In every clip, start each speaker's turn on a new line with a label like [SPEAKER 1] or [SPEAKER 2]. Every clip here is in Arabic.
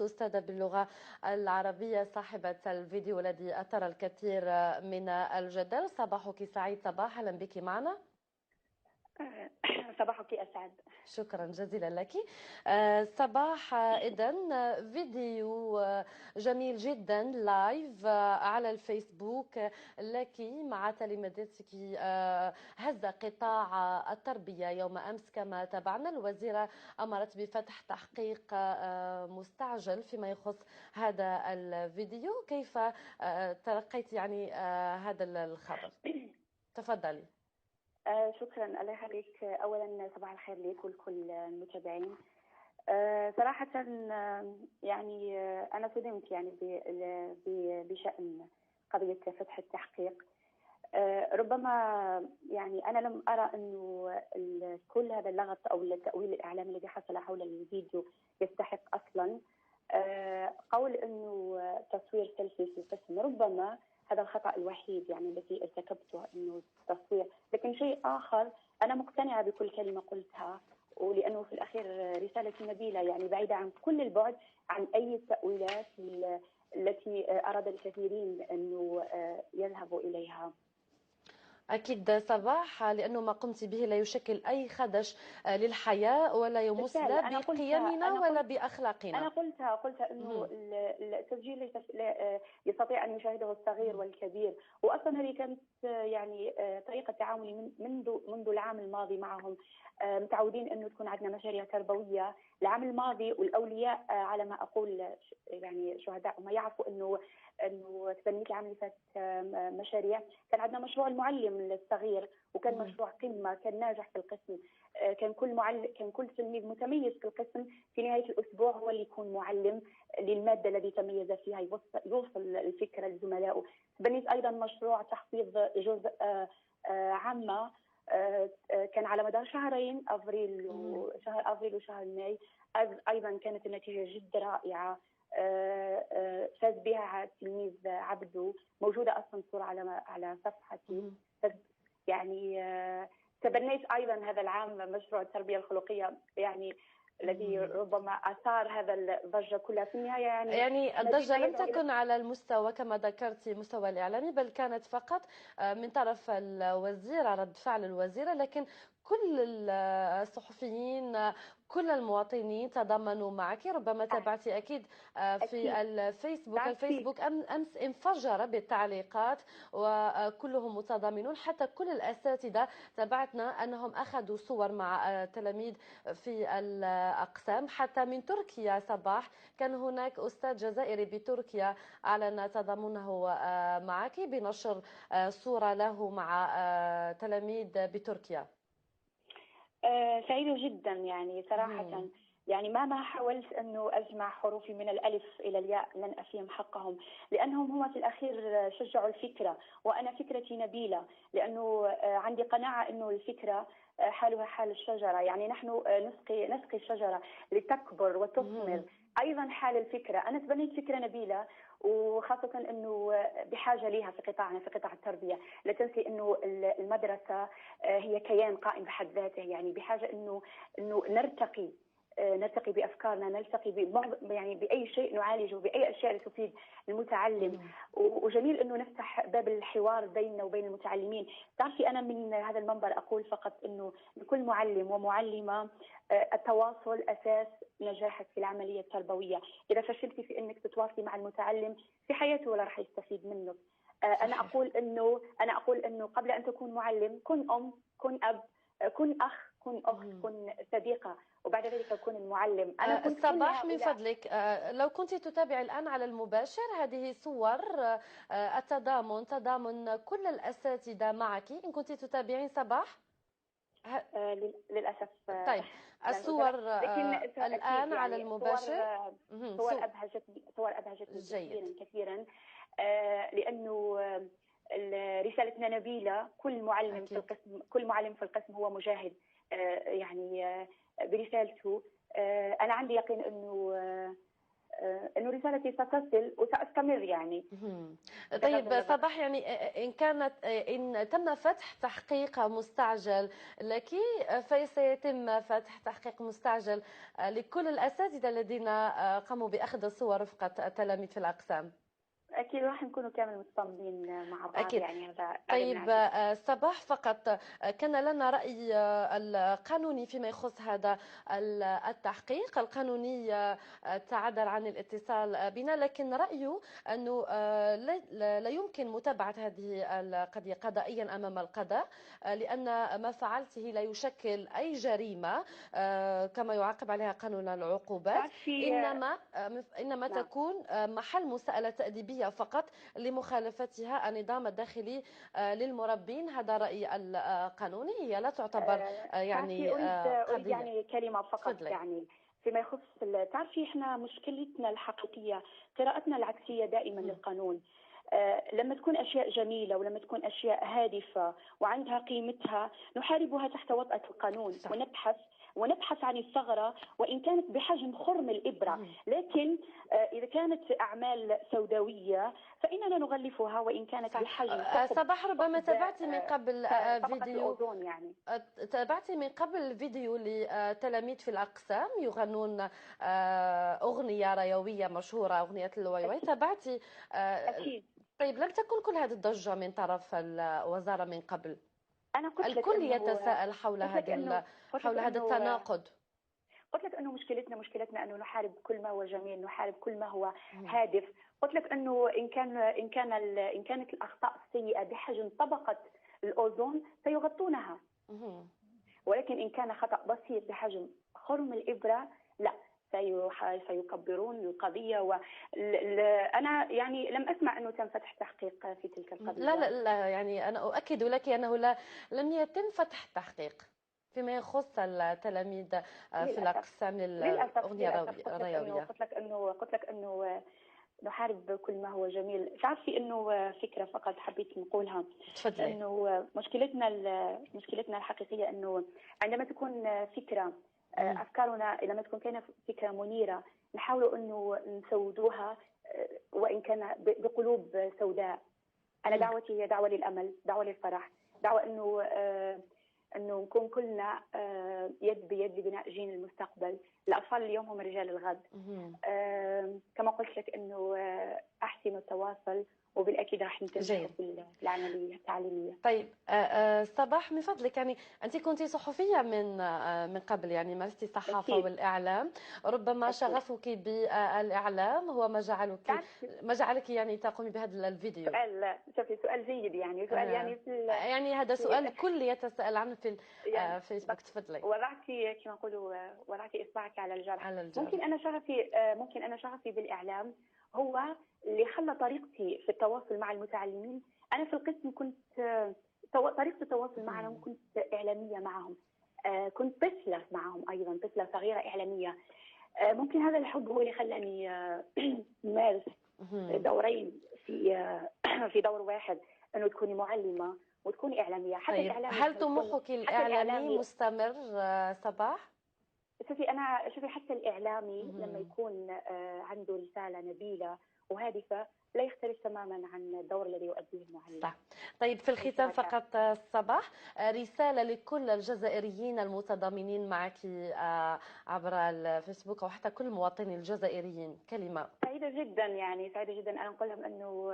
[SPEAKER 1] إكس، أستاذة باللغة العربية، صاحبة الفيديو الذي أثار الكثير من الجدل. صباحك سعيد صباح، أهلا بك معنا.
[SPEAKER 2] صباحك أسعد.
[SPEAKER 1] شكرا جزيلا لك. صباح، إذن فيديو جميل جدا لايف على الفيسبوك لك مع تلامذتك هز قطاع التربية يوم أمس. كما تابعنا، الوزيرة أمرت بفتح تحقيق مستعجل فيما يخص هذا الفيديو. كيف تلقيت يعني هذا الخبر؟ تفضلي.
[SPEAKER 2] شكرا، الله يخليك. اولا صباح الخير لك ولكل المتابعين. صراحه يعني انا صدمت يعني بشان قضيه فتح التحقيق. ربما يعني انا لم ارى انه كل هذا اللغط او التاويل الاعلامي الذي حصل حول الفيديو يستحق اصلا قول انه تصوير سيلفي في القسم. ربما هذا الخطأ الوحيد يعني الذي ارتكبته، انه تصوير. لكن شيء اخر، انا مقتنعه بكل كلمه قلتها، ولانه في الاخير رسالتي نبيله يعني بعيده عن كل البعد عن اي التاويلات التي اراد الكثيرين انه يذهبوا اليها.
[SPEAKER 1] أكيد صباح، لأنه ما قمت به لا يشكل أي خدش للحياة ولا يمس
[SPEAKER 2] بالفعل
[SPEAKER 1] لا
[SPEAKER 2] انا قلتها
[SPEAKER 1] بقيمنا
[SPEAKER 2] انا
[SPEAKER 1] ولا
[SPEAKER 2] قلت
[SPEAKER 1] بأخلاقنا.
[SPEAKER 2] أنا قلتها إنه التسجيل ليس يستطيع أن يشاهده الصغير والكبير، وأصلا هذه كانت يعني طريقة تعاملي منذ العام الماضي معهم. متعودين إنه تكون عندنا مشاريع تربوية. العام الماضي والأولياء على ما أقول يعني شهداء ما يعرفوا إنه تبنيت العام اللي فات مشاريع. كان عندنا مشروع المعلم الصغير، وكان مشروع قمة، كان ناجح في القسم. كان كل تلميذ متميز في القسم في نهاية الأسبوع هو اللي يكون معلم للمادة التي تميز فيها، يوصل الفكرة لزملائه. بنيت أيضا مشروع تحفيظ جزء عامة، كان على مدار شهرين، شهر أفريل وشهر ماي. أيضا كانت النتيجة جدا رائعة. فاز بها التلميذ عبدو، موجودة أصلا صورة على صفحتي. يعني تبنيت ايضا هذا العام مشروع التربيه الخلقيه، يعني الذي ربما اثار هذا الضجه كلها. في النهايه
[SPEAKER 1] يعني الضجه لم تكن على المستوى كما ذكرت مستوى الاعلامي، بل كانت فقط من طرف الوزيره، رد فعل الوزيره. لكن كل الصحفيين، كل المواطنين تضامنوا معك. ربما تابعتي أكيد في الفيسبوك أمس انفجر بالتعليقات وكلهم متضامنون. حتى كل الأساتذة تابعتنا أنهم أخذوا صور مع تلاميذ في الأقسام. حتى من تركيا صباح كان هناك أستاذ جزائري بتركيا أعلن تضامنه معك بنشر صورة له مع تلاميذ بتركيا.
[SPEAKER 2] سعيدة جدا يعني صراحة. يعني ما حاولت أنه أجمع حروفي من الألف إلى الياء، لن أفهم حقهم، لأنهم هم في الأخير شجعوا الفكرة، وأنا فكرتي نبيلة، لأنه عندي قناعة أنه الفكرة حالها حال الشجرة. يعني نحن نسقي الشجرة لتكبر وتثمر. أيضا حال الفكرة، أنا تبنيت فكرة نبيلة، وخاصة أنه بحاجة لها في قطاعنا، في قطاع التربية. لا تنسي أنه المدرسة هي كيان قائم بحد ذاته، يعني بحاجة أنه نرتقي بأفكارنا، نلتقي يعني بأي شيء نعالجه، بأي أشياء تفيد المتعلم. وجميل أنه نفتح باب الحوار بيننا وبين المتعلمين. تعرفي أنا من هذا المنبر أقول فقط أنه لكل معلم ومعلمة التواصل أساس نجاحك في العملية التربوية. إذا فشلتي في أنك تتواصلي مع المتعلم في حياته ولا راح يستفيد منك. أنا أقول أنه قبل أن تكون معلم كن أم، كن أب، كن أخ، كن أخت، كن صديقة، وبعد ذلك كن المعلم. أنا كنت
[SPEAKER 1] صباح من فضلك، لو كنت تتابع الآن على المباشر هذه صور تضامن كل الأساتذة معك، إن كنت تتابعين صباح.
[SPEAKER 2] للأسف
[SPEAKER 1] طيب الصور الآن على
[SPEAKER 2] يعني
[SPEAKER 1] المباشر
[SPEAKER 2] صور أبهجتني كثيرا لأنه رسالتنا نبيلة. كل معلم في القسم هو مجاهد يعني برسالته. أنا عندي يقين أنه انه رسالتي ستصل وساستمر يعني.
[SPEAKER 1] مهم.
[SPEAKER 2] بغض
[SPEAKER 1] طيب
[SPEAKER 2] النظر.
[SPEAKER 1] صباح، يعني إن تم فتح تحقيق مستعجل لك، فسيتم فتح تحقيق مستعجل لكل الأساتذة الذين قاموا بأخذ صور رفقة التلاميذ في الأقسام.
[SPEAKER 2] اكيد راح نكونوا كامل مصممين مع بعض
[SPEAKER 1] أكيد.
[SPEAKER 2] يعني، هذا
[SPEAKER 1] طيب
[SPEAKER 2] بنعتقد.
[SPEAKER 1] صباح، فقط كان لنا رأي القانوني فيما يخص هذا التحقيق القانوني. تعذر عن الاتصال بنا، لكن رأيه أنه لا يمكن متابعة هذه القضية قضائيا أمام القضاء، لأن ما فعلته لا يشكل أي جريمة كما يعاقب عليها قانون العقوبات،
[SPEAKER 2] تعرفي.
[SPEAKER 1] إنما
[SPEAKER 2] نعم.
[SPEAKER 1] تكون محل مساءلة تأديبية فقط لمخالفتها النظام الداخلي للمربين. هذا رأي القانوني، هي لا تعتبر
[SPEAKER 2] تعرفي،
[SPEAKER 1] يعني
[SPEAKER 2] أريد
[SPEAKER 1] قضية.
[SPEAKER 2] يعني كلمة فقط
[SPEAKER 1] تفضلي.
[SPEAKER 2] يعني فيما يخص تعرفي إحنا مشكلتنا الحقيقية قراءتنا العكسية دائما للقانون. لما تكون أشياء جميلة ولما تكون أشياء هادفة وعندها قيمتها نحاربها تحت وطأة القانون،
[SPEAKER 1] صح.
[SPEAKER 2] ونبحث عن الثغرة وإن كانت بحجم خرم الإبرة. لكن إذا كانت أعمال سوداوية فإننا نغلفها وإن كانت
[SPEAKER 1] صح.
[SPEAKER 2] بحجم
[SPEAKER 1] صباح، ربما تابعتي من قبل
[SPEAKER 2] طبقة
[SPEAKER 1] فيديو،
[SPEAKER 2] الأوزون يعني.
[SPEAKER 1] تابعتي من قبل فيديو لتلاميذ في الأقسام يغنون أغنية ريوية مشهورة، أغنية الويوي. تابعتي؟
[SPEAKER 2] أكيد.
[SPEAKER 1] طيب لم تكن كل هذه الضجة من طرف الوزارة من قبل؟
[SPEAKER 2] أنا قلت لك
[SPEAKER 1] الكل
[SPEAKER 2] إنه
[SPEAKER 1] يتساءل حول
[SPEAKER 2] قلت لك إنه قلت لك
[SPEAKER 1] حول هذا
[SPEAKER 2] إنه
[SPEAKER 1] التناقض.
[SPEAKER 2] قلت لك انه مشكلتنا انه نحارب كل ما هو جميل، نحارب كل ما هو هادف. قلت لك انه ان كانت الاخطاء السيئه بحجم طبقه الاوزون سيغطونها، ولكن ان كان خطا بسيط بحجم خرم الابره لا، سيكبرون القضيه. انا يعني لم اسمع انه تم فتح تحقيق في تلك القضيه.
[SPEAKER 1] لا لا لا، يعني أنا أؤكد لك أنه لم يتم فتح تحقيق فيما يخص التلاميذ في الأقسام للأغنية الرياضية.
[SPEAKER 2] قلت لك انه نحارب كل ما هو جميل. تعرفي انه فكره فقط حبيت نقولها،
[SPEAKER 1] تفضلي.
[SPEAKER 2] انه مشكلتنا الحقيقيه انه عندما تكون فكره افكارنا، لما تكون كان فكره منيره نحاول انه نسودوها وان كان بقلوب سوداء. انا دعوتي هي دعوه للامل، دعوه للفرح، دعوه انه نكون كلنا يد بيد لبناء جيل المستقبل. الاطفال اليوم هم رجال الغد. كما قلت لك انه احسن التواصل وبالاكيد راح ننجح في العمليه التعليميه.
[SPEAKER 1] طيب صباح، من فضلك، يعني انت كنت صحفيه من قبل، يعني مارستي الصحافه والاعلام، ربما شغفك بالاعلام هو ما جعلك يعني تقومي بهذا الفيديو.
[SPEAKER 2] سؤال جيد يعني، سؤال
[SPEAKER 1] يعني هذا سؤال الكل يتساءل عنه في فيسبوك. تفضلي.
[SPEAKER 2] وضعتي كما نقولوا وضعتي اصبعك على الجرح. ممكن انا شغفي بالاعلام هو اللي خلى طريقتي في التواصل مع المتعلمين. أنا في القسم كنت طريقة التواصل معهم كنت إعلامية معهم، كنت طفلة معهم أيضا، طفلة صغيرة إعلامية. ممكن هذا الحب هو اللي خلاني مارس دورين في دور واحد، إنه تكوني معلمة وتكوني إعلامية. حتى
[SPEAKER 1] طيب
[SPEAKER 2] الإعلامي
[SPEAKER 1] هل طموحك الإعلامي مستمر صباح؟
[SPEAKER 2] شوفي حتى الإعلامي لما يكون عنده رسالة نبيلة وهادفة لا يختلف تماما عن الدور الذي يؤديه المعلم.
[SPEAKER 1] صح. طيب في الختام فقط صباح، رسالة لكل الجزائريين المتضامنين معك عبر الفيسبوك وحتى كل المواطنين الجزائريين، كلمة.
[SPEAKER 2] سعيدة جدا يعني، سعيدة جدا. أنا أقول لهم أنه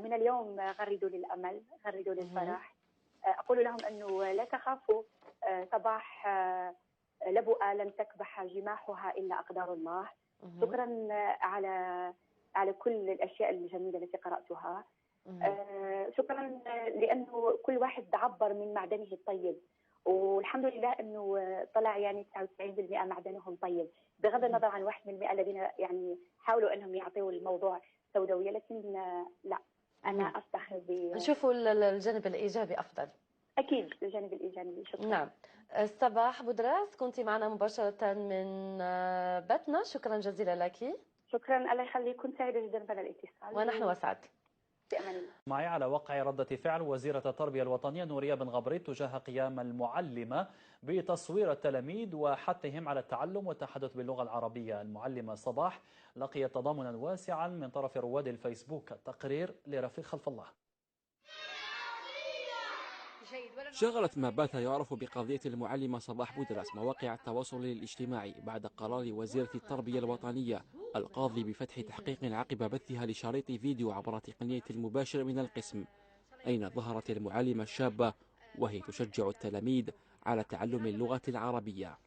[SPEAKER 2] من اليوم غردوا للأمل، غردوا للفرح. أقول لهم أنه لا تخافوا، صباح لبؤة لم تكبح جماحها إلا أقدار الله. شكرا على كل الأشياء الجميلة التي قرأتها. شكرا لأنه كل واحد عبر من معدنه الطيب، والحمد لله أنه طلع يعني 99% معدنهم طيب، بغض النظر عن 1% الذين يعني حاولوا أنهم يعطوا الموضوع سوداوية. لكن لا، أنا أفتخر
[SPEAKER 1] نشوفوا الجانب الإيجابي أفضل.
[SPEAKER 2] أكيد الجانب الإيجابي. شكرا.
[SPEAKER 1] نعم. صباح بودراس، كنت معنا مباشرة من باتنا، شكرا جزيلا لك.
[SPEAKER 2] شكرا، الله يخليك، كنت سعيدة جدا بهذا الاتصال.
[SPEAKER 1] ونحن أسعد.
[SPEAKER 2] في أمان الله.
[SPEAKER 3] معي على وقع ردة فعل وزيرة التربية الوطنية نورية بن غبريت تجاه قيام المعلمة بتصوير التلاميذ وحثهم على التعلم والتحدث باللغة العربية. المعلمة صباح لقيت تضامنا واسعا من طرف رواد الفيسبوك. التقرير لرفيق خلف الله.
[SPEAKER 4] شغلت ما بات يعرف بقضية المعلمة صباح بودرس مواقع التواصل الاجتماعي بعد قرار وزيرة التربية الوطنية القاضي بفتح تحقيق عقب بثها لشريط فيديو عبر تقنية المباشر من القسم، أين ظهرت المعلمة الشابة وهي تشجع التلاميذ على تعلم اللغة العربية.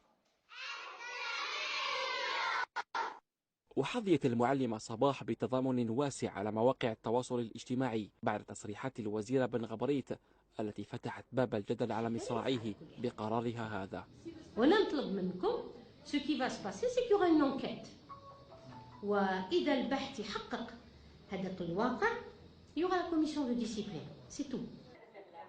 [SPEAKER 4] وحظيت المعلمة صباح بتضامن واسع على مواقع التواصل الاجتماعي بعد تصريحات الوزيرة بن غبريت التي فتحت باب الجدل على مصراعيه بقرارها هذا.
[SPEAKER 5] ونطلب منكم ce qui va se passer c'est qu'il y aura une enquête. وإذا البحث يحقق هذا الواقع il y aura la commission de discipline. C'est tout.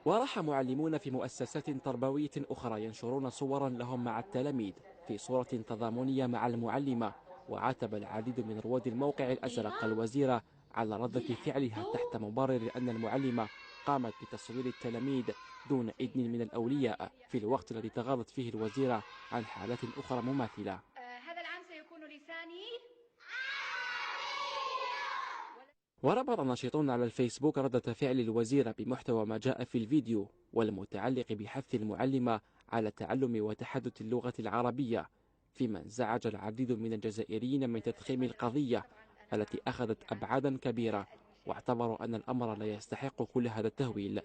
[SPEAKER 4] وراح معلمون في مؤسسات تربوية أخرى ينشرون صورا لهم مع التلاميذ في صورة تضامنية مع المعلمة، وعاتب العديد من رواد الموقع الأزرق الوزيرة على ردة فعلها تحت مبرر أن المعلمة قامت بتصوير التلاميذ دون إذن من الأولياء في الوقت الذي تغاضت فيه الوزيرة عن حالات أخرى مماثلة.
[SPEAKER 6] هذا العام سيكون لساني.
[SPEAKER 4] وربط ناشطون على الفيسبوك ردة فعل الوزيرة بمحتوى ما جاء في الفيديو والمتعلق بحث المعلمة على تعلم وتحدث اللغة العربية، فيما انزعج العديد من الجزائريين من تضخيم القضية التي أخذت أبعادا كبيرة واعتبروا أن الأمر لا يستحق كل هذا التهويل.